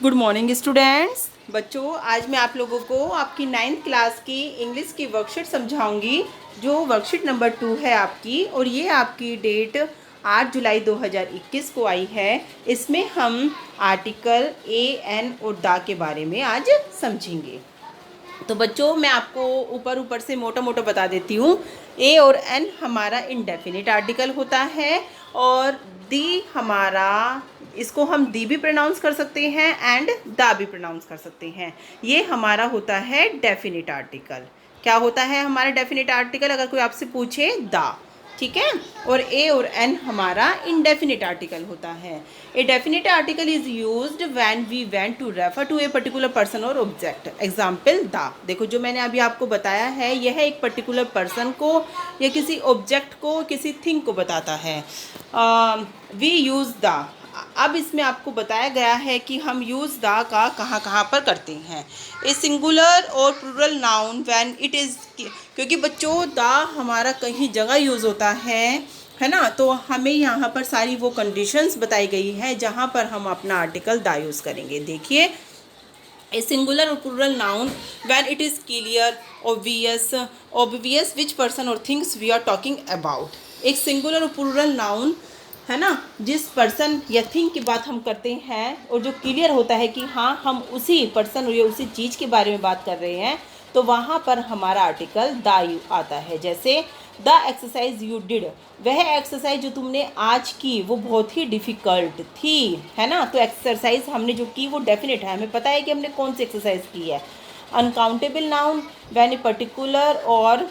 Good morning students. बच्चों, आज मैं आप लोगों को आपकी 9th क्लास की इंग्लिश की वर्कशीट समझाऊंगी, जो वर्कशीट नंबर 2 है आपकी, और ये आपकी डेट 8 जुलाई 2021 को आई है। इसमें हम आर्टिकल ए, एन और द के बारे में आज समझेंगे। तो बच्चों, मैं आपको ऊपर ऊपर से मोटा मोटा बता देती हूँ। ए और एन हमारा इंडेफिनिट आर्टिकल होता है, और दी हमारा, इसको हम दी भी प्रोनाउंस कर सकते हैं एंड दा भी प्रोनाउंस कर सकते हैं। ये हमारा होता है डेफिनिट आर्टिकल। क्या होता है हमारा डेफिनिट आर्टिकल? अगर कोई आपसे पूछे, दा, ठीक है। और ए और एन हमारा इंडेफिनिट आर्टिकल होता है। A definite article is used when we want to refer to a particular person और ऑब्जेक्ट। एग्जाम्पल दा। देखो, जो मैंने अभी आपको बताया है, यह एक पर्टिकुलर पर्सन को या किसी ऑब्जेक्ट को, किसी थिंग को बताता है। We use the. अब इसमें आपको बताया गया है कि हम यूज़ द का कहाँ कहाँ पर करते हैं। ए सिंगुलर और plural noun when it is, क्योंकि बच्चों द हमारा कहीं जगह यूज़ होता है ना। तो हमें यहाँ पर सारी वो कंडीशंस बताई गई है जहाँ पर हम अपना आर्टिकल द यूज़ करेंगे। देखिए, ए सिंगुलर और plural noun when it is clear, obvious which person और things we are talking about. एक सिंगुलर और प्लूरल नाउन है ना, जिस पर्सन या थिंग की बात हम करते हैं और जो क्लियर होता है कि हाँ, हम उसी पर्सन या उसी चीज़ के बारे में बात कर रहे हैं, तो वहाँ पर हमारा आर्टिकल द आता है। जैसे द एक्सरसाइज यू डिड, वह एक्सरसाइज जो तुमने आज की वो बहुत ही डिफ़िकल्ट थी, है ना। तो एक्सरसाइज हमने जो की वो डेफिनेट है, हमें पता है कि हमने कौन सी एक्सरसाइज की है। Uncountable noun when a particular और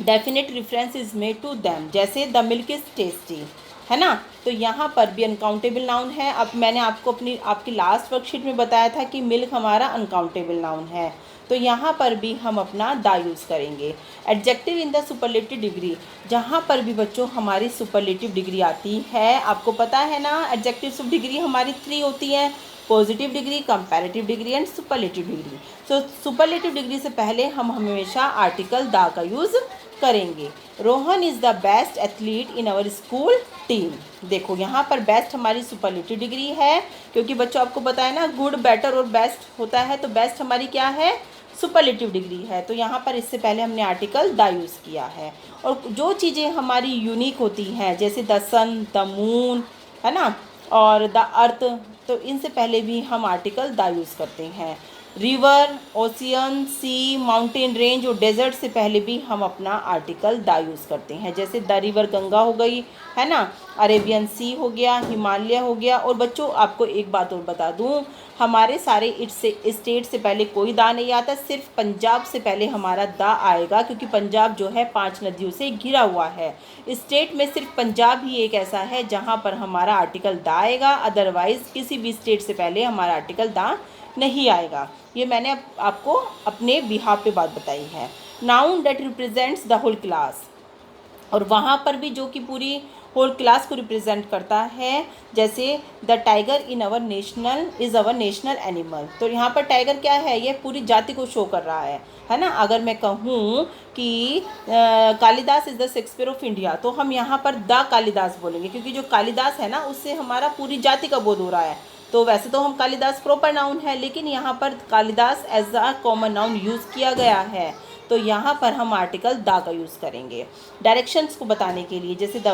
definite reference is made to them, जैसे द मिल्क इज टेस्टी, है ना। तो यहाँ पर भी अनकाउंटेबल नाउन है। अब मैंने आपको आपकी लास्ट वर्कशीट में बताया था कि मिल्क हमारा अनकाउंटेबल नाउन है, तो यहाँ पर भी हम अपना द यूज़ करेंगे। Adjective in the superlative degree, जहाँ पर भी बच्चों हमारी सुपरलेटिव डिग्री आती है, आपको पता है ना, एडजेक्टिव डिग्री हमारी 3 होती है: positive degree, comparative degree and superlative degree. So superlative degree से पहले हम हमेशा आर्टिकल द का यूज़ करेंगे। Rohan is the best athlete in our school team. देखो, यहाँ पर बेस्ट हमारी सुपरलेटिव डिग्री है, क्योंकि बच्चों आपको बताया ना, गुड, बेटर और बेस्ट होता है, तो बेस्ट हमारी क्या है? सुपरलेटिव डिग्री है। तो यहाँ पर इससे पहले हमने आर्टिकल द यूज़ किया है। और जो चीज़ें हमारी यूनिक होती हैं, जैसे द सन, द मून, है ना, और द अर्थ, तो इनसे पहले भी हम आर्टिकल द यूज़ करते हैं। रिवर, ओशियन, सी, माउंटेन रेंज और डेजर्ट से पहले भी हम अपना आर्टिकल द यूज़ करते हैं। जैसे द रिवर गंगा हो गई, है ना, अरेबियन सी हो गया, हिमालय हो गया। और बच्चों आपको एक बात और बता दूं, हमारे सारे स्टेट से पहले कोई दा नहीं आता, सिर्फ पंजाब से पहले हमारा दा आएगा, क्योंकि पंजाब जो है 5 नदियों से घिरा हुआ है। स्टेट में सिर्फ पंजाब ही एक ऐसा है जहाँ पर हमारा आर्टिकल दा आएगा, अदरवाइज़ किसी भी स्टेट से पहले हमारा आर्टिकल दा नहीं आएगा। ये मैंने आपको अपने बिहाफ पे बात बताई है। Noun that represents the whole class, और वहाँ पर भी जो कि पूरी होल क्लास को रिप्रेजेंट करता है, जैसे the tiger in our national is our national animal. तो यहाँ पर टाइगर क्या है? ये पूरी जाति को शो कर रहा है ना। अगर मैं कहूँ कि Kalidas is the Shakespeare of India, तो हम यहाँ पर द कालिदास बोलेंगे, क्योंकि जो कालिदास है ना, उससे हमारा पूरी जाति का बोध हो रहा है। तो वैसे तो हम कालिदास प्रॉपर नाउन है, लेकिन यहाँ पर Kalidas as a common noun use किया गया है, तो यहाँ पर हम आर्टिकल द का यूज़ करेंगे डायरेक्शंस को बताने के लिए, जैसे the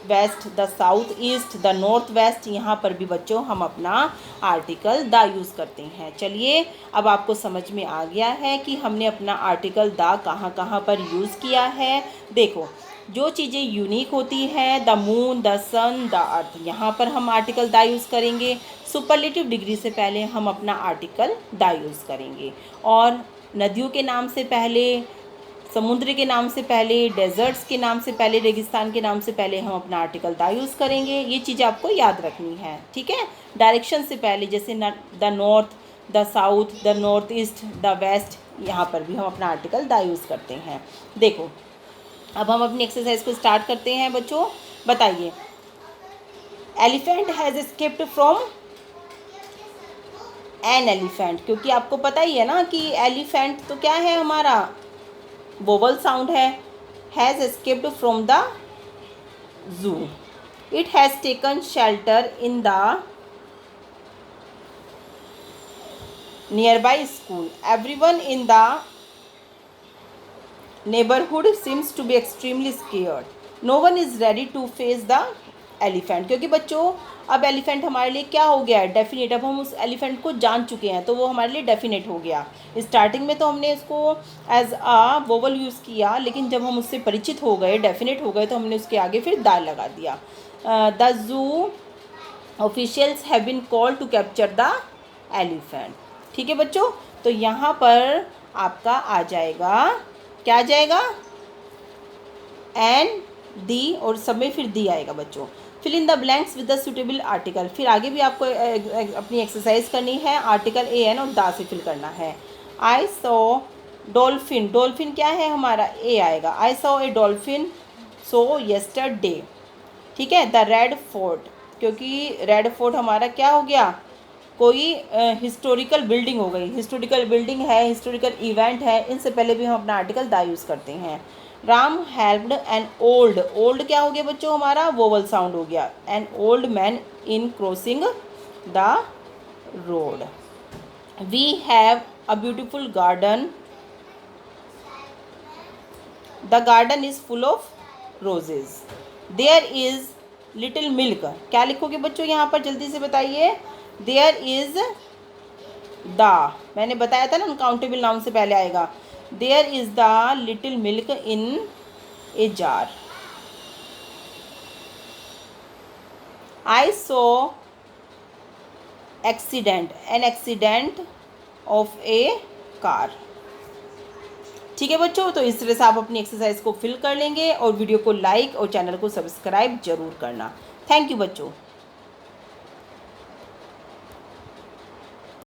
west, the south east, the north west. यहाँ पर भी बच्चों हम अपना आर्टिकल द यूज़ करते हैं। चलिए, अब आपको समझ में आ गया है कि हमने अपना आर्टिकल द कहाँ कहाँ पर यूज़ किया है। देखो, जो चीज़ें यूनिक होती हैं, the moon, the sun, the earth, यहाँ पर हम आर्टिकल द यूज़ करेंगे। सुपरलेटिव डिग्री से पहले हम अपना आर्टिकल द यूज़ करेंगे। और नदियों के नाम से पहले, समुद्र के नाम से पहले, डेजर्ट्स के नाम से पहले, रेगिस्तान के नाम से पहले हम अपना आर्टिकल द यूज़ करेंगे। ये चीज़ें आपको याद रखनी है, ठीक है। डायरेक्शन से पहले, जैसे the north, the south, the north east, the west, यहाँ पर भी हम अपना आर्टिकल द यूज़ करते हैं। देखो, अब हम अपनी एक्सरसाइज को स्टार्ट करते हैं। बच्चों बताइए, elephant has escaped from an elephant, क्योंकि आपको पता ही है ना कि एलिफेंट तो क्या है हमारा, वोवल साउंड है। Has escaped from the zoo, it has taken shelter in the nearby school. Everyone in the neighborhood seems to be extremely scared. No one is ready to face the elephant. क्योंकि बच्चों अब elephant हमारे लिए क्या हो गया है, definite. अब हम उस एलिफेंट को जान चुके हैं तो वो हमारे लिए डेफिनेट हो गया. स्टार्टिंग में तो हमने इसको एज अ वोवल यूज़ किया, लेकिन जब हम उससे परिचित हो गए, डेफिनेट हो गए, तो हमने उसके आगे फिर द लगा दिया. The zoo officials have been called to capture the elephant. ठीक है बच्चों, तो यहाँ पर आपका आ जाएगा, क्या आ जाएगा, एन दी, और सब में फिर दी आएगा बच्चों. Fill in the blanks with the suitable article. फिर आगे भी आपको अपनी एक्सरसाइज करनी है, आर्टिकल ए एन और दा से फिल करना है. I saw dolphin. डॉल्फिन क्या है हमारा, ए आएगा. I saw a dolphin so yesterday. ठीक है. द रेड फोर्ट, क्योंकि रेड फोर्ट हमारा क्या हो गया, कोई हिस्टोरिकल बिल्डिंग हो गई. हिस्टोरिकल बिल्डिंग है, हिस्टोरिकल इवेंट है, इनसे पहले भी हम अपना आर्टिकल दा यूज़ करते हैं. Ram helped an old. Old क्या हो गया बच्चों हमारा, वोवल साउंड हो गया. An old man in crossing the road. We have a beautiful garden. The garden is full of roses. There is little milk. क्या लिखोगे बच्चों यहाँ पर, जल्दी से बताइए. देयर इज़ द, मैंने बताया था ना अनकाउंटेबल नाउन से पहले आएगा. There is the little milk in a jar. I saw accident. An accident of a car. ठीक है बच्चों, तो इस तरह से आप अपनी एक्सरसाइज को फिल कर लेंगे और वीडियो को लाइक और चैनल को सब्सक्राइब जरूर करना. थैंक यू बच्चों.